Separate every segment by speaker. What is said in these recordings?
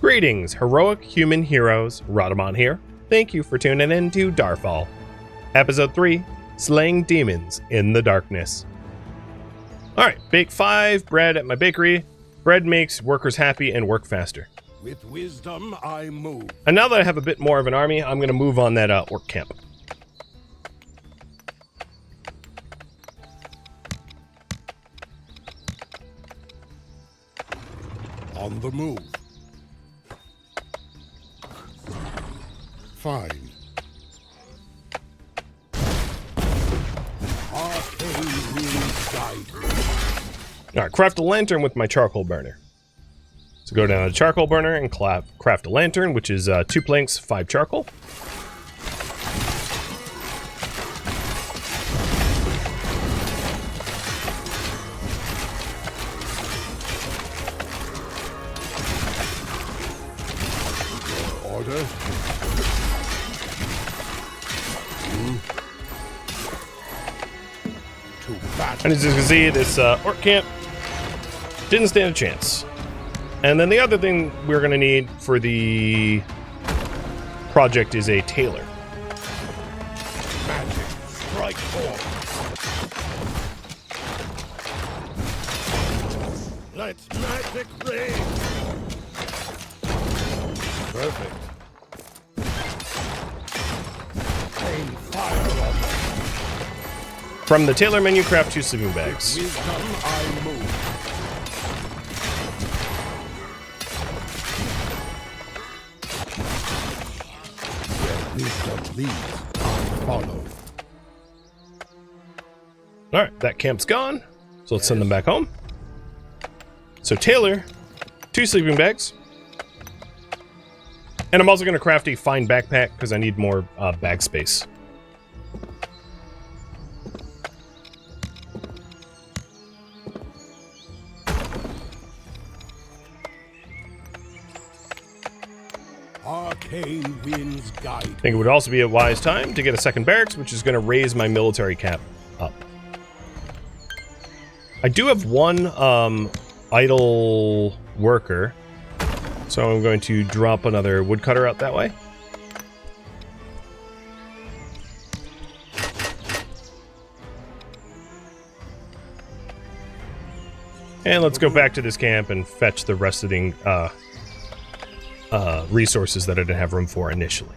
Speaker 1: Greetings, heroic human heroes. Rhadamant here. Thank you for tuning in to Darfall. Episode 3, Slaying Demons in the Darkness. Alright, bake 5 bread at my bakery. Bread makes workers happy and work faster.
Speaker 2: With wisdom I move.
Speaker 1: And now that I have a bit more of an army, I'm going to move on that orc camp.
Speaker 2: On the move. Fine. Arcane winds guide me.
Speaker 1: Alright, craft a lantern with my charcoal burner. So go down to the charcoal burner and craft a lantern, which is 2 planks, 5 charcoal.
Speaker 2: Order. To battle.
Speaker 1: And as you can see, this orc camp didn't stand a chance. And then the other thing we're going to need for the project is a tailor.
Speaker 2: Magic. Strike forth. Let magic reign. Perfect. Rain fire on them.
Speaker 1: From the tailor menu, craft 2 sleeping bags.
Speaker 2: Wisdom I move. Where wisdom leads, I follow.
Speaker 1: Alright, that camp's gone. So let's send them back home. So tailor, 2 sleeping bags. And I'm also going to craft a fine backpack because I need more bag space.
Speaker 2: Arcane winds guide.
Speaker 1: I think it would also be a wise time to get a second barracks, which is going to raise my military cap up. I do have one idle worker, so I'm going to drop another woodcutter out that way. And let's go back to this camp and fetch the rest of the resources that I didn't have room for initially.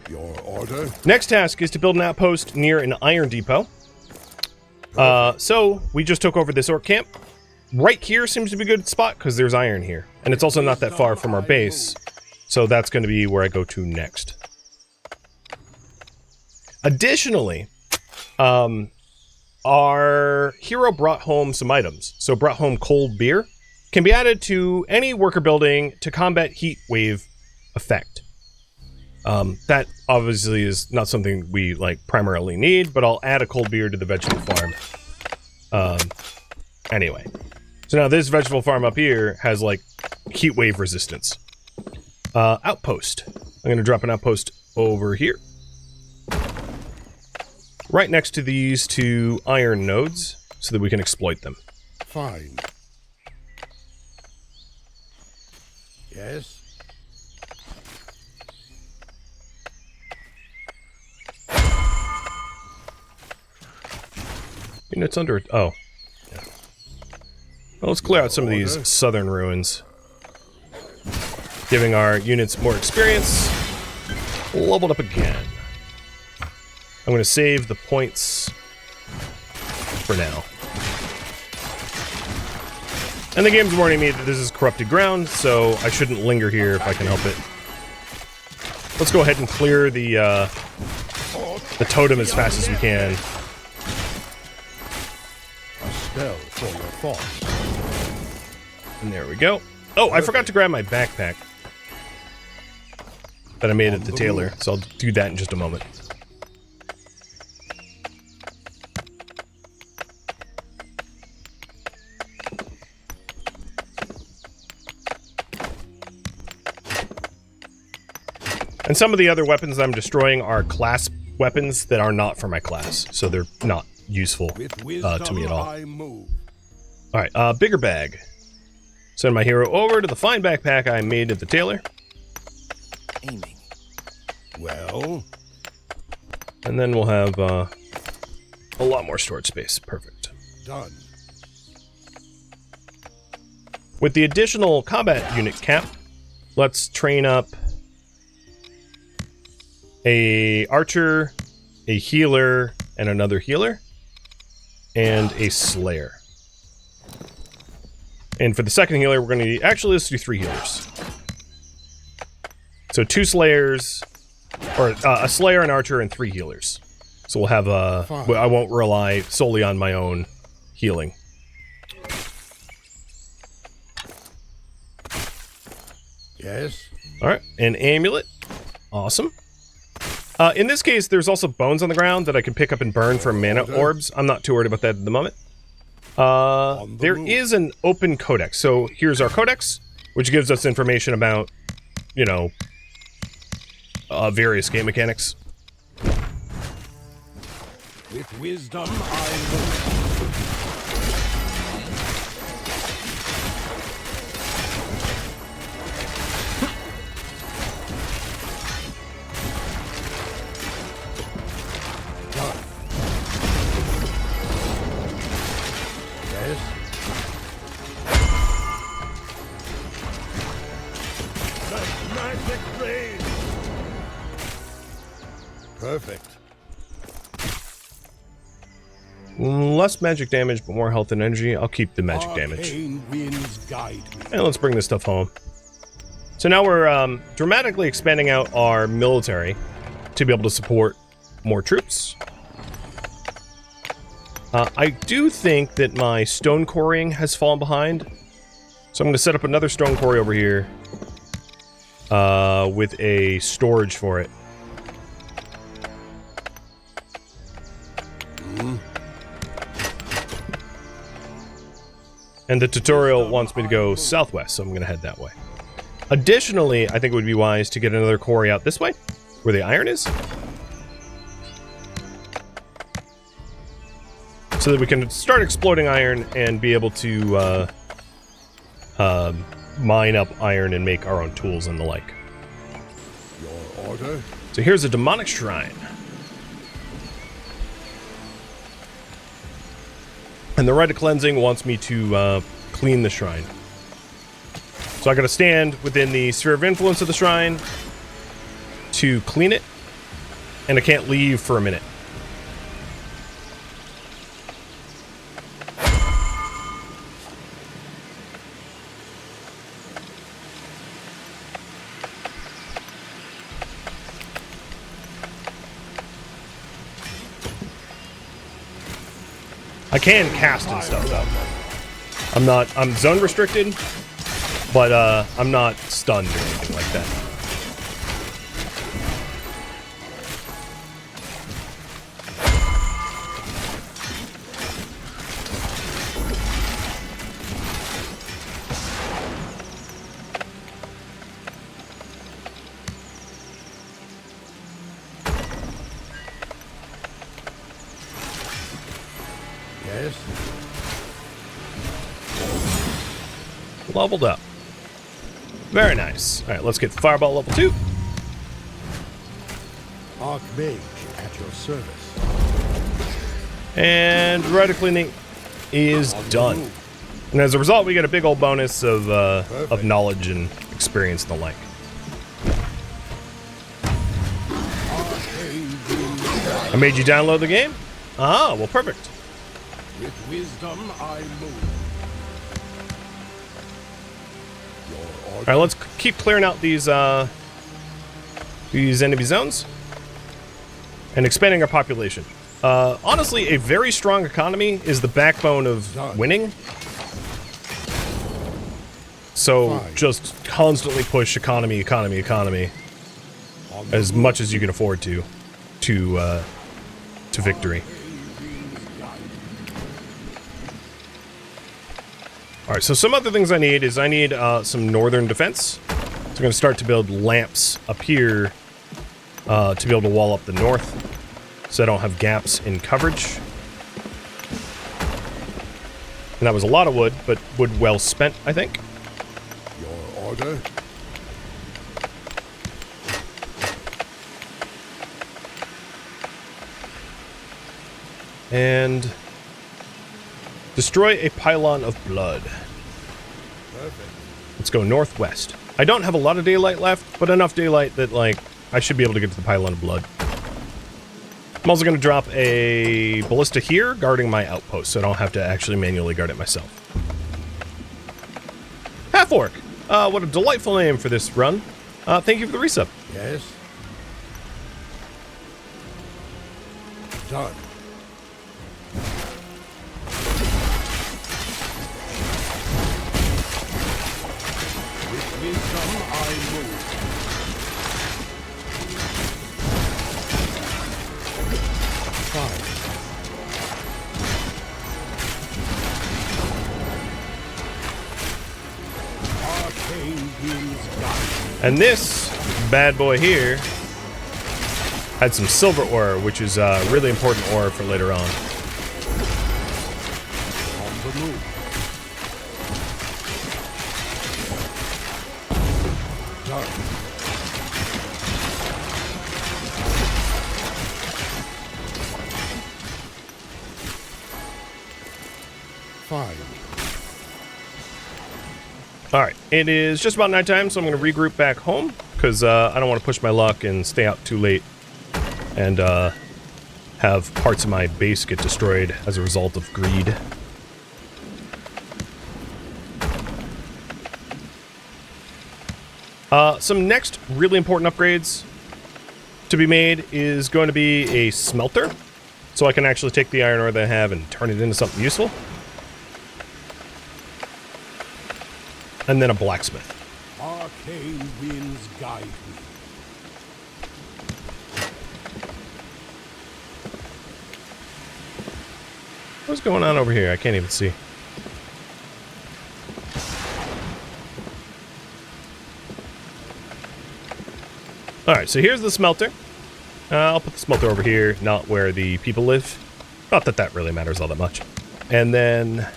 Speaker 2: Your order.
Speaker 1: Next task is to build an outpost near an iron depot. So we just took over this orc camp. Right here seems to be a good spot because there's iron here. And it's also not that far from our base. So that's going to be where I go to next. Additionally, our hero brought home some items. So brought home cold beer. Can be added to any worker building to combat heat wave effect. That obviously is not something we primarily need, but I'll add a cold beer to the vegetable farm. Anyway. So now this vegetable farm up here has heat wave resistance. Outpost. I'm going to drop an outpost over here. Right next to these 2 iron nodes so that we can exploit them.
Speaker 2: Fine. Yes.
Speaker 1: You know, it's under it. Oh. Yeah. Well, let's clear out some of these southern ruins. Giving our units more experience. Leveled up again. I'm going to save the points for now. And the game's warning me that this is corrupted ground, so I shouldn't linger here if I can help it. Let's go ahead and clear the totem as fast as we can.
Speaker 2: A spell for your thoughts.
Speaker 1: And there we go. Oh, I forgot to grab my backpack that I made at the tailor, so I'll do that in just a moment. And some of the other weapons that I'm destroying are class weapons that are not for my class, so they're not useful to me at all. Alright, bigger bag. Send my hero over to the fine backpack I made at the tailor.
Speaker 3: Aiming.
Speaker 2: Well,
Speaker 1: And then we'll have a lot more storage space. Perfect.
Speaker 2: done.
Speaker 1: With the additional combat unit cap, let's train up a archer, a healer, and another healer, and a slayer. And for the second healer, we're going to actually let's do 3 healers. So 2 slayers, or a slayer, an archer, and 3 healers. So we'll have I won't rely solely on my own healing.
Speaker 2: Yes.
Speaker 1: All right, an amulet. Awesome. In this case, there's also bones on the ground that I can pick up and burn for mana orbs. I'm not too worried about that at the moment. There is an open codex. So here's our codex, which gives us information about, you know, various game mechanics.
Speaker 2: With wisdom, I move. Perfect.
Speaker 1: Less magic damage, but more health and energy. I'll keep the magic damage.
Speaker 2: Arcane winds guide me.
Speaker 1: And let's bring this stuff home. So now we're dramatically expanding out our military to be able to support more troops. I do think that my stone quarrying has fallen behind. So I'm going to set up another stone quarry over here with a storage for it. And the tutorial wants me to go southwest, so I'm going to head that way. Additionally, I think it would be wise to get another quarry out this way, where the iron is. So that we can start exploding iron and be able to mine up iron and make our own tools and the like.
Speaker 2: Your order?
Speaker 1: So here's a demonic shrine. And the Rite of Cleansing wants me to clean the shrine. So I gotta stand within the sphere of influence of the shrine to clean it, and I can't leave for a minute. I can cast and stuff though. I'm zone restricted, but I'm not stunned or anything like that.
Speaker 2: Yes.
Speaker 1: Leveled up. Very nice. Alright, let's get Fireball level 2.
Speaker 2: Archmage at your service.
Speaker 1: And Rite of Cleaning is done. And as a result, we get a big old bonus of knowledge and experience and the like. I made you download the game? Ah, well, perfect.
Speaker 2: With wisdom, I move. Your order?
Speaker 1: Alright, let's keep clearing out these enemy zones and expanding our population. Honestly, a very strong economy is the backbone of winning. So just constantly push economy as much as you can afford to victory. Alright, so some other things I need is some northern defense. So I'm going to start to build lamps up here to be able to wall up the north, so I don't have gaps in coverage. And that was a lot of wood, but wood well spent, I think.
Speaker 2: Your order?
Speaker 1: And destroy a pylon of blood.
Speaker 2: Perfect.
Speaker 1: Let's go northwest. I don't have a lot of daylight left, but enough daylight that, like, I should be able to get to the pylon of blood. I'm also going to drop a ballista here, guarding my outpost, so I don't have to actually manually guard it myself. Half-Orc! What a delightful name for this run. Thank you for the resub.
Speaker 2: Yes. Done. With wisdom I move. Fine. Arcane winds guide.
Speaker 1: And this bad boy here had some silver ore, which is really important ore for later on.
Speaker 2: On the move. Done. Fine.
Speaker 1: Alright, it is just about nighttime, so I'm going to regroup back home, because I don't want to push my luck and stay out too late and have parts of my base get destroyed as a result of greed. Some next really important upgrades to be made is going to be a smelter, so I can actually take the iron ore that I have and turn it into something useful. And then a blacksmith.
Speaker 2: Arcane winds guide me.
Speaker 1: What's going on over here? I can't even see. Alright, so here's the smelter. I'll put the smelter over here, not where the people live. Not that that really matters all that much. And then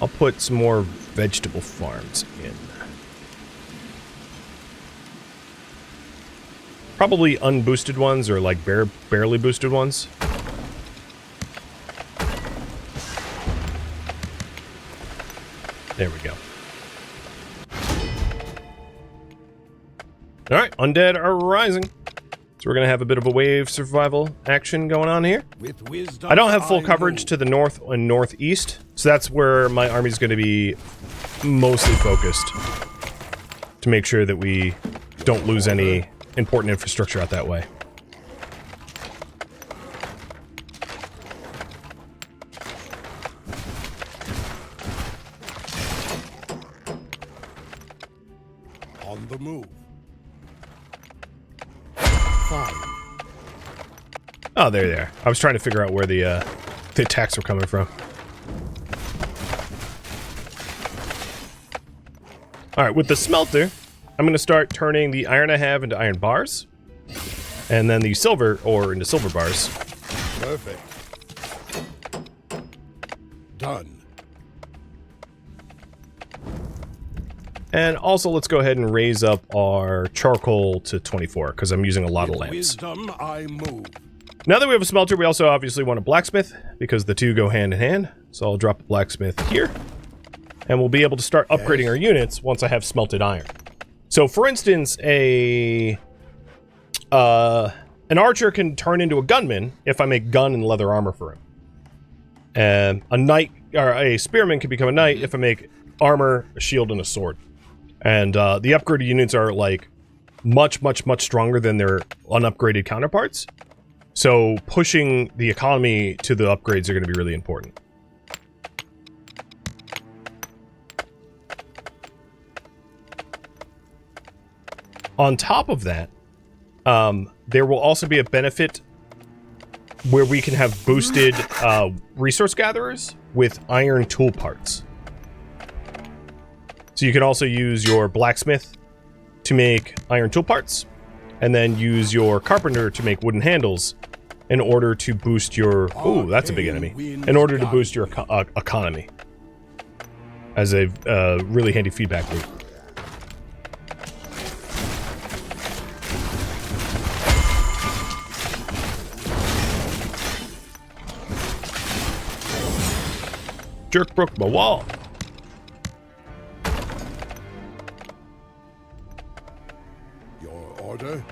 Speaker 1: I'll put some more vegetable farms in. Probably unboosted ones or like barely boosted ones. There we go. Alright, undead are rising. So we're going to have a bit of a wave survival action going on here.
Speaker 2: With wisdom
Speaker 1: I don't have full
Speaker 2: I
Speaker 1: coverage
Speaker 2: move.
Speaker 1: to the north and northeast, so that's where my army's going to be mostly focused to make sure that we don't lose any important infrastructure out that way.
Speaker 2: On the move. Fine.
Speaker 1: Oh, there they are. I was trying to figure out where the attacks were coming from. Alright, with the smelter, I'm going to start turning the iron I have into iron bars, and then the silver ore into silver bars.
Speaker 2: Perfect. Done.
Speaker 1: And also, let's go ahead and raise up our charcoal to 24, because I'm using a lot of
Speaker 2: With
Speaker 1: lamps.
Speaker 2: wisdom I move.
Speaker 1: Now that we have a smelter, we also obviously want a blacksmith, because the two go hand in hand. So I'll drop a blacksmith here, and we'll be able to start upgrading our units once I have smelted iron. So, for instance, an archer can turn into a gunman if I make gun and leather armor for him. And a knight, or a spearman can become a knight if I make armor, a shield, and a sword. And the upgraded units are, like, much stronger than their unupgraded counterparts. So pushing the economy to the upgrades are going to be really important. On top of that, there will also be a benefit where we can have boosted resource gatherers with iron tool parts. So So you can also use your blacksmith to make iron tool parts, and then use your carpenter to make wooden handles in order to boost your... Ooh, that's a big enemy. In order to boost your economy. As a really handy feedback loop. Jerk broke my wall.
Speaker 2: Your order?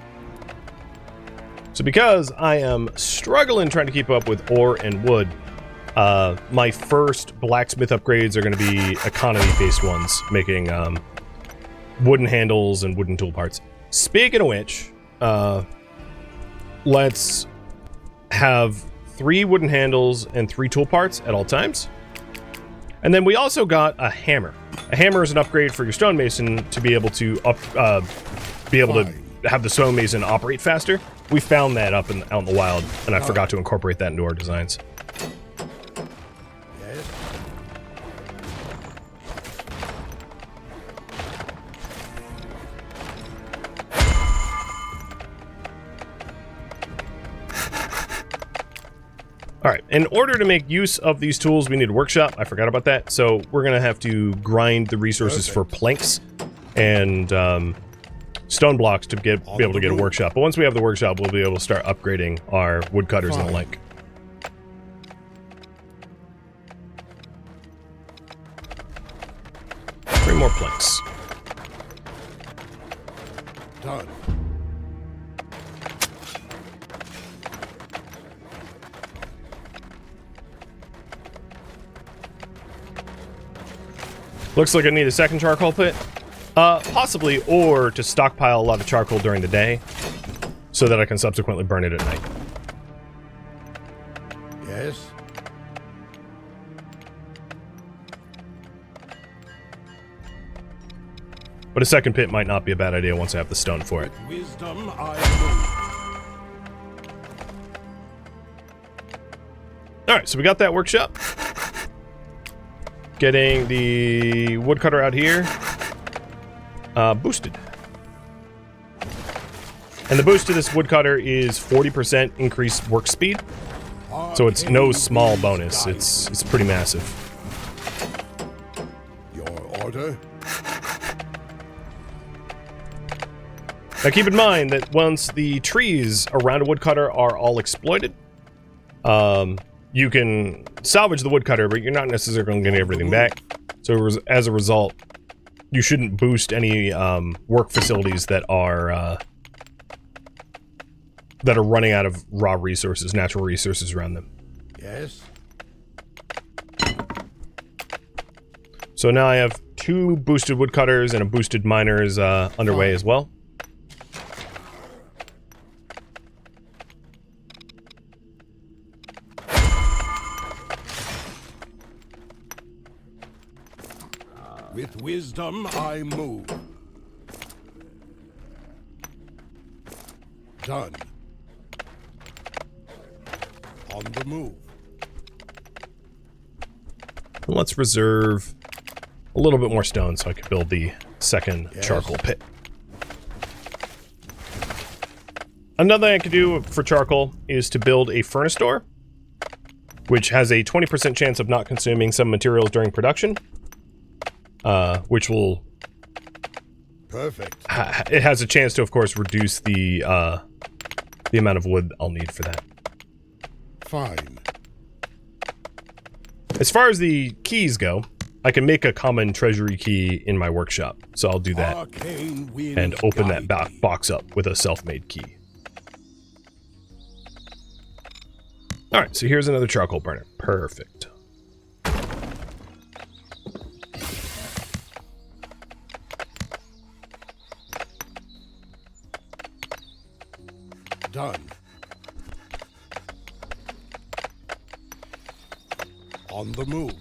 Speaker 1: So because I am struggling trying to keep up with ore and wood, my first blacksmith upgrades are going to be economy-based ones, making wooden handles and wooden tool parts. Speaking of which, let's have 3 wooden handles and 3 tool parts at all times. And then we also got a hammer. A hammer is an upgrade for your stonemason to be able to to have the stonemason operate faster. We found that out in the wild, and I forgot to incorporate that into our designs.
Speaker 2: Yes.
Speaker 1: All right, in order to make use of these tools, we need a workshop. I forgot about that. So we're going to have to grind the resources for planks and stone blocks to be able to get a workshop. But once we have the workshop, we'll be able to start upgrading our woodcutters and the like. Three more planks.
Speaker 2: Done.
Speaker 1: Looks like I need a second charcoal pit. Possibly, or to stockpile a lot of charcoal during the day so that I can subsequently burn it at night.
Speaker 2: Yes.
Speaker 1: But a second pit might not be a bad idea once I have the stone for it.
Speaker 2: With wisdom I
Speaker 1: Alright, so we got that workshop. Getting the woodcutter out here. Boosted. And the boost to this woodcutter is 40% increased work speed.
Speaker 2: move.
Speaker 1: So it's no small bonus. It's pretty massive.
Speaker 2: Your order?
Speaker 1: Now keep in mind that once the trees around a woodcutter are all exploited, you can salvage the woodcutter, but you're not necessarily going to get everything back. So as a result, you shouldn't boost any work facilities that are running out of raw resources, natural resources around them.
Speaker 2: Yes.
Speaker 1: So now I have 2 boosted woodcutters and a boosted miners underway as well.
Speaker 2: With wisdom I move. Done. On the move.
Speaker 1: And let's reserve a little bit more stone so I can build the second charcoal pit. Another thing I could do for charcoal is to build a furnace door, which has a 20% chance of not consuming some materials during production. Which will...
Speaker 2: Perfect.
Speaker 1: It has a chance to, of course, reduce the amount of wood I'll need for that.
Speaker 2: Fine.
Speaker 1: As far as the keys go, I can make a common treasury key in my workshop. So I'll do that
Speaker 2: Arcane winds
Speaker 1: and open
Speaker 2: guide
Speaker 1: that
Speaker 2: me.
Speaker 1: box up with a self-made key. Alright, so here's another charcoal burner. Perfect.
Speaker 2: Done. On the move.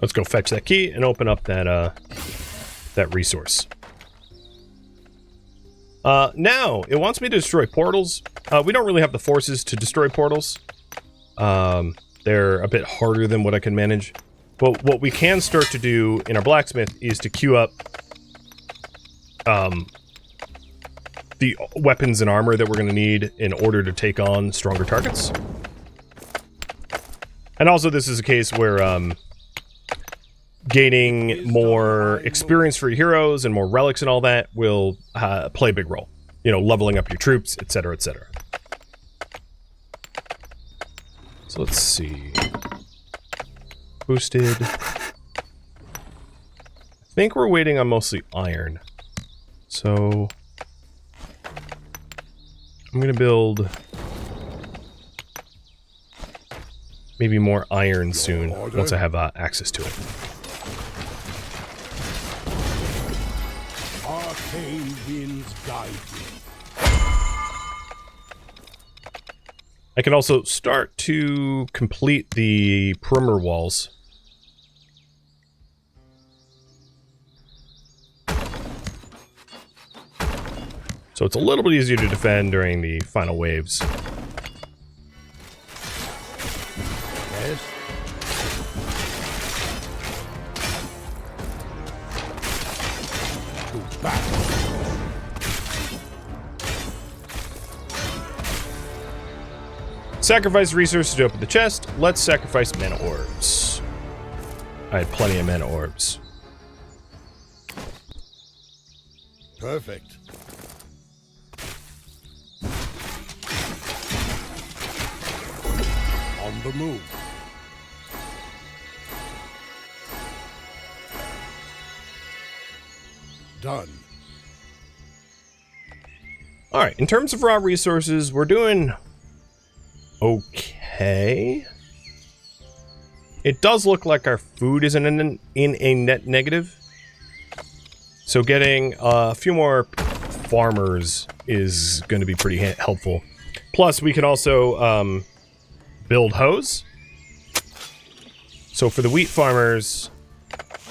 Speaker 1: Let's go fetch that key and open up that that resource. Now, it wants me to destroy portals. We don't really have the forces to destroy portals. They're a bit harder than what I can manage. But what we can start to do in our blacksmith is to queue up the weapons and armor that we're going to need in order to take on stronger targets. And also this is a case where gaining more experience for your heroes and more relics and all that will play a big role. You know, leveling up your troops, etc., etc. So let's see. Boosted. I think we're waiting on mostly iron. So I'm gonna build maybe more iron soon once I have access to it.
Speaker 2: Arcane winds guide me.
Speaker 1: I can also start to complete the perimeter walls. So it's a little bit easier to defend during the final waves.
Speaker 2: Yes. To battle.
Speaker 1: Sacrifice resources to open the chest. Let's sacrifice mana orbs. I had plenty of mana orbs.
Speaker 2: Perfect. On the move. Done.
Speaker 1: Alright, in terms of raw resources, we're doing okay. It does look like our food is in a net negative. So getting a few more farmers is going to be pretty helpful. Plus, we can also build hoes. So for the wheat farmers,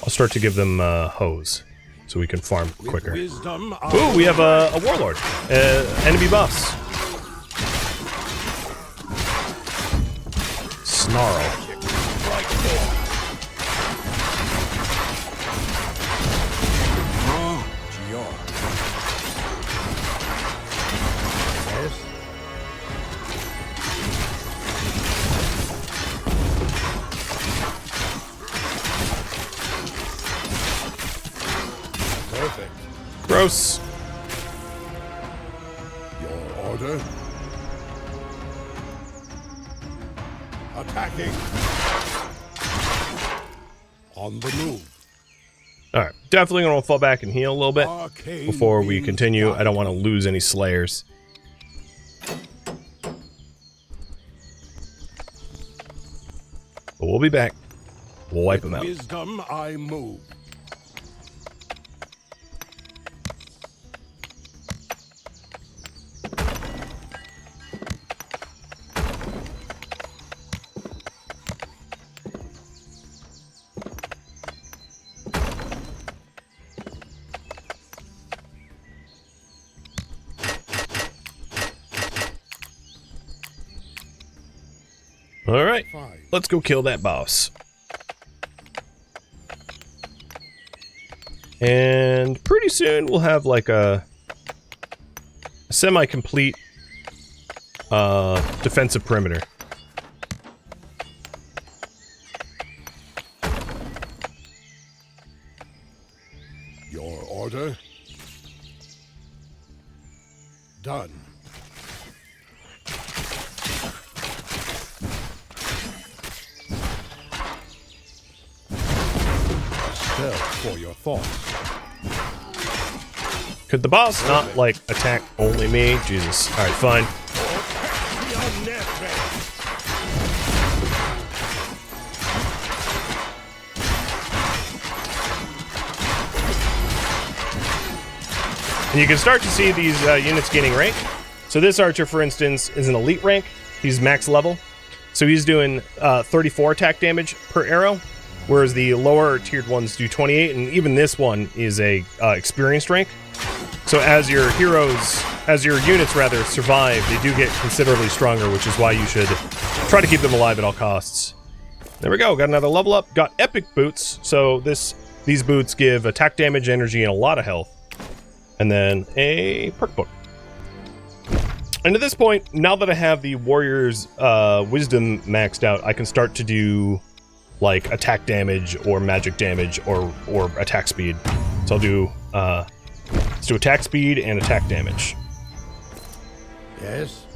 Speaker 1: I'll start to give them hoes so we can farm quicker.
Speaker 2: Wisdom,
Speaker 1: Ooh, we have a warlord. Enemy buffs. Snarl.
Speaker 2: Perfect.
Speaker 1: Gross.
Speaker 2: Your order. Attacking. On the move.
Speaker 1: Alright, definitely going to fall back and heal a little bit
Speaker 2: Arcane
Speaker 1: before we
Speaker 2: winds
Speaker 1: continue.
Speaker 2: guide
Speaker 1: I don't want to lose any slayers. But we'll be back. We'll wipe them out.
Speaker 2: Wisdom, I move.
Speaker 1: Alright,
Speaker 2: Fine.
Speaker 1: let's go kill that boss. And pretty soon we'll have like a semi-complete defensive perimeter.
Speaker 2: Your order. Done. For your thoughts.
Speaker 1: Could the boss not, like, attack only me? Jesus. Alright, fine. And you can start to see these units gaining rank. So this archer, for instance, is an elite rank. He's max level. So he's doing 34 attack damage per arrow, whereas the lower tiered ones do 28, and even this one is a experienced rank. So as your units rather survive, they do get considerably stronger, which is why you should try to keep them alive at all costs. There we go. Got another level up. Got epic boots. So these boots give attack damage, energy, and a lot of health. And then a perk book. And at this point, now that I have the warrior's wisdom maxed out, I can start to do like attack damage or magic damage or attack speed. So I'll do let's do attack speed and attack damage.
Speaker 2: Yes.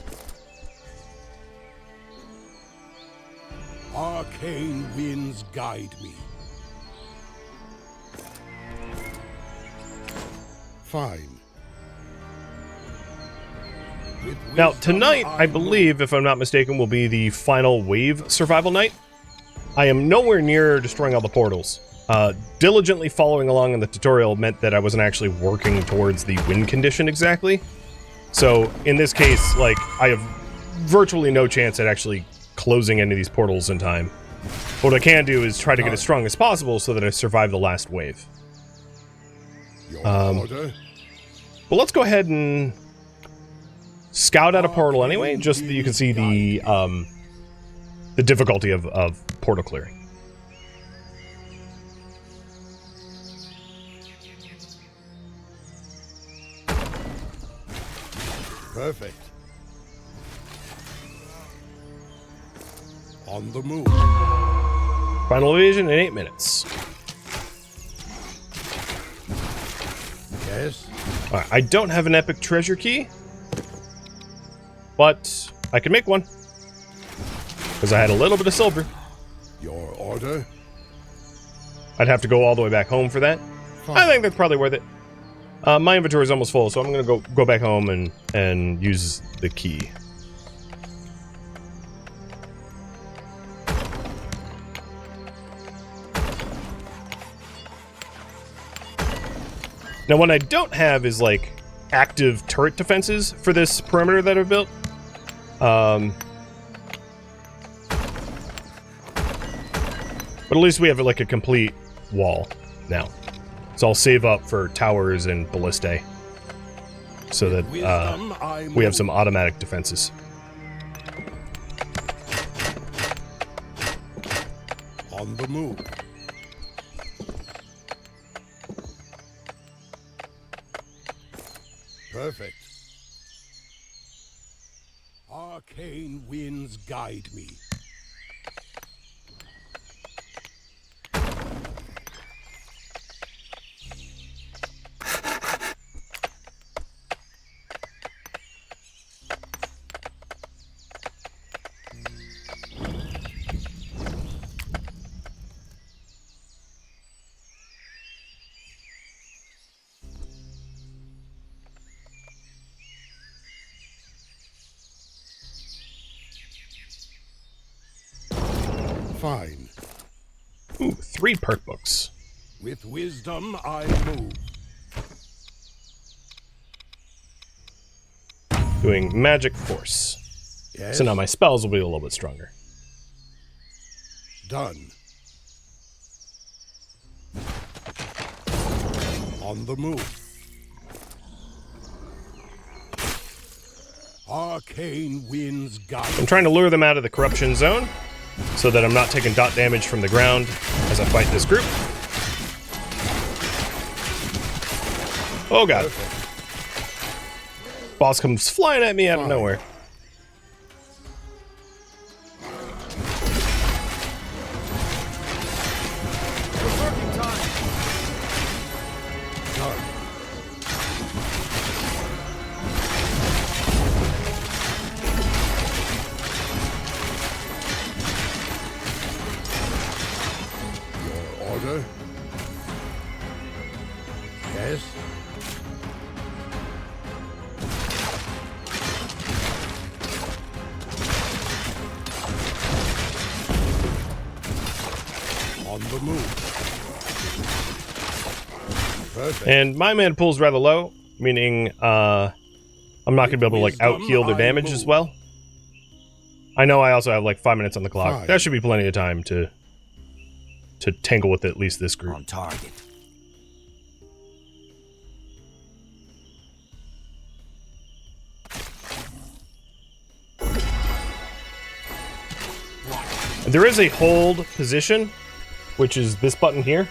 Speaker 2: Arcane winds guide me. Fine. With
Speaker 1: Now,
Speaker 2: wisdom,
Speaker 1: tonight, I believe, if I'm not mistaken, will be the final wave survival night. I am nowhere near destroying all the portals. Diligently following along in the tutorial meant that I wasn't actually working towards the win condition exactly. So, in this case, like, I have virtually no chance at actually closing any of these portals in time. What I can do is try to get as strong as possible so that I survive the last wave.
Speaker 2: Your order?
Speaker 1: But let's go ahead and scout out a portal anyway, just so that you can see the difficulty of portal clearing.
Speaker 2: Perfect. On the move.
Speaker 1: Final evasion in 8 minutes.
Speaker 2: Yes.
Speaker 1: Alright, I don't have an epic treasure key, but I can make one. Because I had a little bit of silver.
Speaker 2: Your order?
Speaker 1: I'd have to go all the way back home for that.
Speaker 2: Fine.
Speaker 1: I think that's probably worth it. My inventory is almost full, so I'm gonna go back home and use the key. Now, what I don't have is like active turret defenses for this perimeter that I've built. But at least we have like a complete wall now. So I'll save up for towers and ballistae so that we have some automatic defenses.
Speaker 2: On the move. Perfect. Arcane winds guide me. Fine.
Speaker 1: Ooh, 3 perk books.
Speaker 2: With wisdom I move.
Speaker 1: Doing magic force.
Speaker 2: Yes.
Speaker 1: So now my spells will be a little bit stronger.
Speaker 2: Done. On the move. Arcane winds guide.
Speaker 1: I'm trying to lure them out of the corruption zone so that I'm not taking dot damage from the ground as I fight this group. Oh god. Boss comes flying at me out of nowhere.
Speaker 2: Done. Your order? Yes. On the move. Perfect.
Speaker 1: And my mana pool's rather low, meaning I'm not gonna be able to like out heal their damage as well. I know I also have like 5 minutes on the clock.
Speaker 2: Fine.
Speaker 1: That should be plenty of time to tangle with at least this group.
Speaker 3: On target.
Speaker 1: And there is a hold position, which is this button here.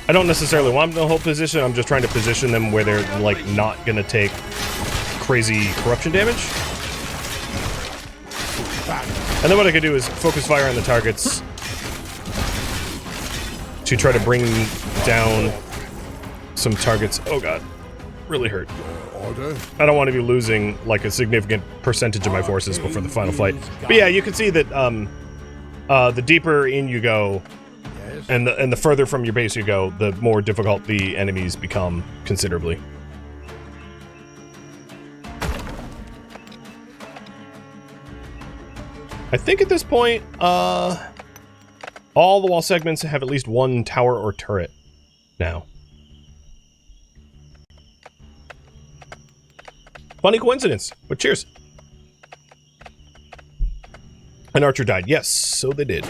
Speaker 1: I don't necessarily want them to hold position, I'm just trying to position them where they're, like, not gonna take crazy corruption damage. And then what I could do is focus fire on the targets to try to bring down some targets. Oh god, really hurt.
Speaker 2: Order.
Speaker 1: I don't want to be losing like a significant percentage of my forces before the final fight. But yeah, you can see that the deeper in you go, and the further from your base you go, the more difficult the enemies become considerably. I think at this point, all the wall segments have at least one tower or turret now. Funny coincidence, but cheers. An archer died. Yes, so they did.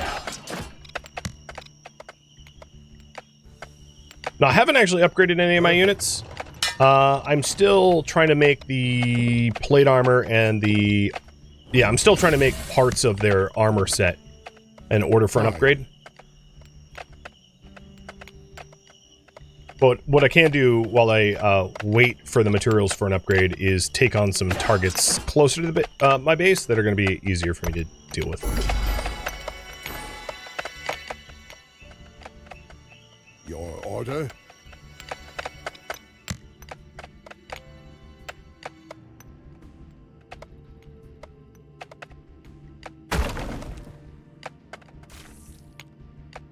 Speaker 1: Now, I haven't actually upgraded any of my units. I'm still trying to make the plate armor and the... Yeah, I'm still trying to make parts of their armor set in order for an upgrade. But what I can do while I wait for the materials for an upgrade is take on some targets closer to the my base that are going to be easier for me to deal with.
Speaker 2: Your order.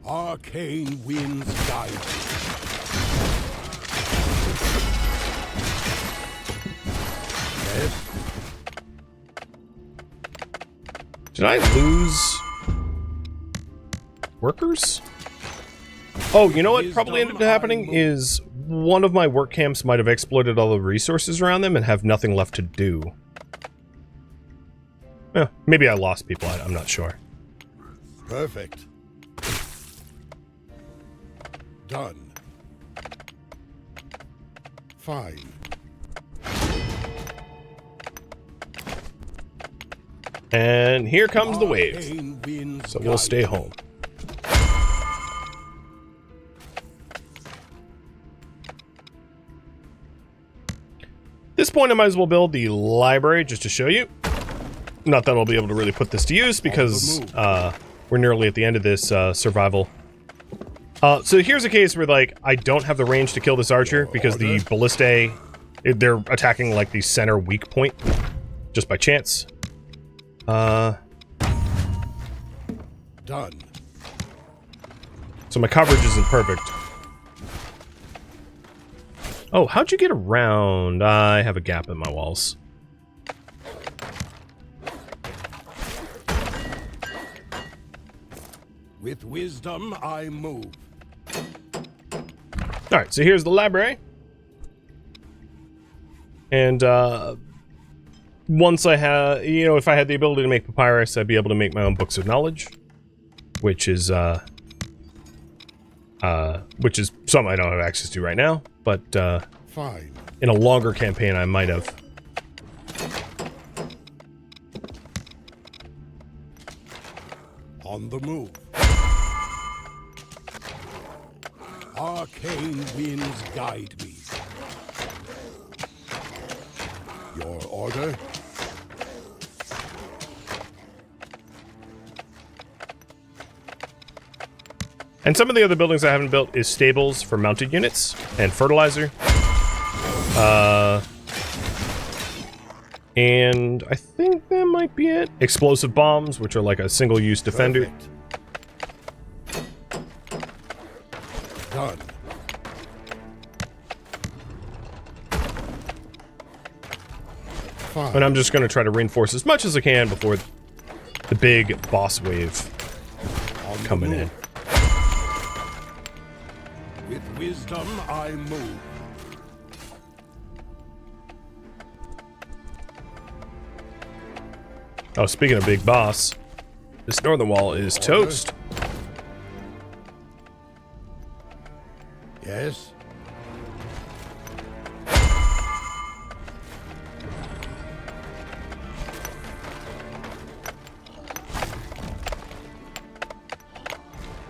Speaker 2: Arcane winds guide. Yes.
Speaker 1: Did I lose workers? Oh, you know what probably ended up happening is one of my work camps might have exploited all the resources around them and have nothing left to do. Yeah, maybe I lost people, I'm not sure.
Speaker 2: Perfect. Done. Fine.
Speaker 1: And here comes the wave. So we'll stay home. At this point, I might as well build the library just to show you. Not that I'll be able to really put this to use because we're nearly at the end of this survival. So here's a case where, like, I don't have the range to kill this archer because the ballistae, they're attacking, like, the center weak point just by chance.
Speaker 2: Done.
Speaker 1: So my coverage isn't perfect. Oh, how'd you get around? I have a gap in my walls.
Speaker 2: With wisdom, I move.
Speaker 1: Alright, so here's the library. And, once I have, you know, if I had the ability to make papyrus, I'd be able to make my own books of knowledge. Which is something I don't have access to right now, but,
Speaker 2: Fine.
Speaker 1: in a longer campaign, I might have.
Speaker 2: On the move. Arcane winds guide me. Your order?
Speaker 1: And some of the other buildings I haven't built is stables for mounted units and fertilizer. And I think that might be it. Explosive bombs, which are like a single-use defender.
Speaker 2: Perfect. Done. Fine.
Speaker 1: And I'm just going to try to reinforce as much as I can before the big boss wave coming in.
Speaker 2: With wisdom, I move.
Speaker 1: Oh, speaking of big boss, this northern wall is toast.
Speaker 2: Yes.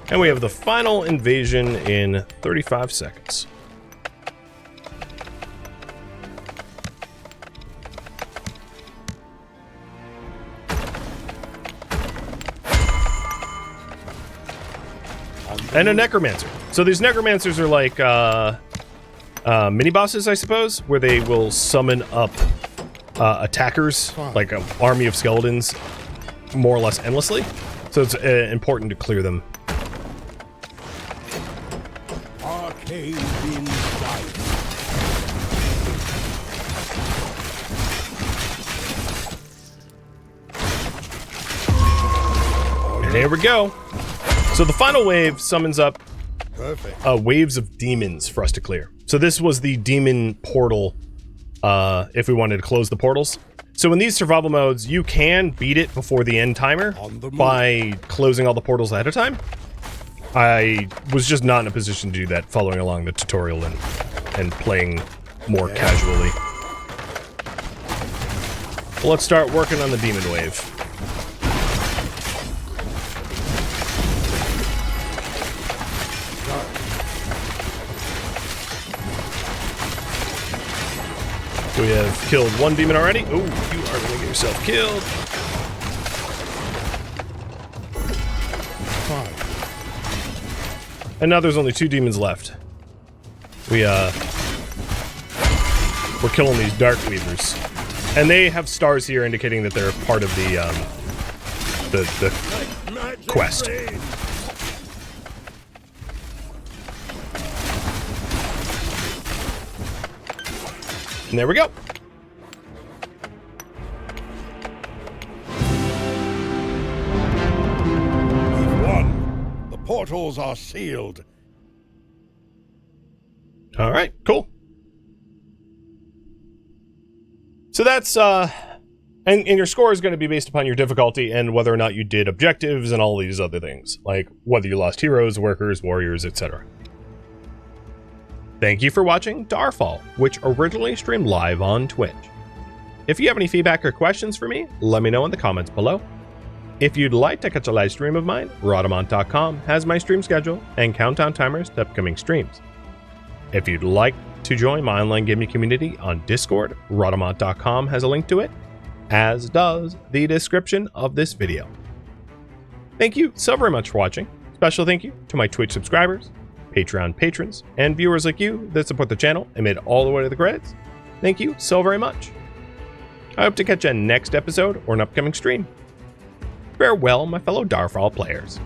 Speaker 1: And we have the final invasion in 35 seconds. And a necromancer. So these necromancers are like mini bosses, I suppose, where they will summon up attackers, like an army of skeletons, more or less endlessly. So it's important to clear them.
Speaker 2: Arcane winds guide me.
Speaker 1: And there we go. So the final wave summons up
Speaker 2: Perfect.
Speaker 1: waves of demons for us to clear. So this was the demon portal if we wanted to close the portals. So in these survival modes, you can beat it before the end timer
Speaker 2: On the move.
Speaker 1: by closing all the portals ahead of time. I was just not in a position to do that following along the tutorial and playing more casually. Well, let's start working on the demon wave. So we have killed one demon already. Oh, you are going to get yourself killed.
Speaker 2: Fine.
Speaker 1: And now there's only 2 demons left. We're killing these dark weavers. And they have stars here indicating that they're part of the
Speaker 2: Magic
Speaker 1: quest.
Speaker 2: rain.
Speaker 1: And there we go.
Speaker 2: We've won. The portals are sealed.
Speaker 1: All right, cool. So that's and your score is going to be based upon your difficulty and whether or not you did objectives and all these other things, like whether you lost heroes, workers, warriors, etc. Thank you for watching Darfall, which originally streamed live on Twitch. If you have any feedback or questions for me, let me know in the comments below. If you'd like to catch a live stream of mine, Rhadamant.com has my stream schedule and countdown timers to upcoming streams. If you'd like to join my online gaming community on Discord, Rhadamant.com has a link to it, as does the description of this video. Thank you so very much for watching. Special thank you to my Twitch subscribers, Patreon patrons, and viewers like you that support the channel and made it all the way to the credits. Thank you so very much. I hope to catch you next episode or an upcoming stream. Farewell, my fellow Darfall players.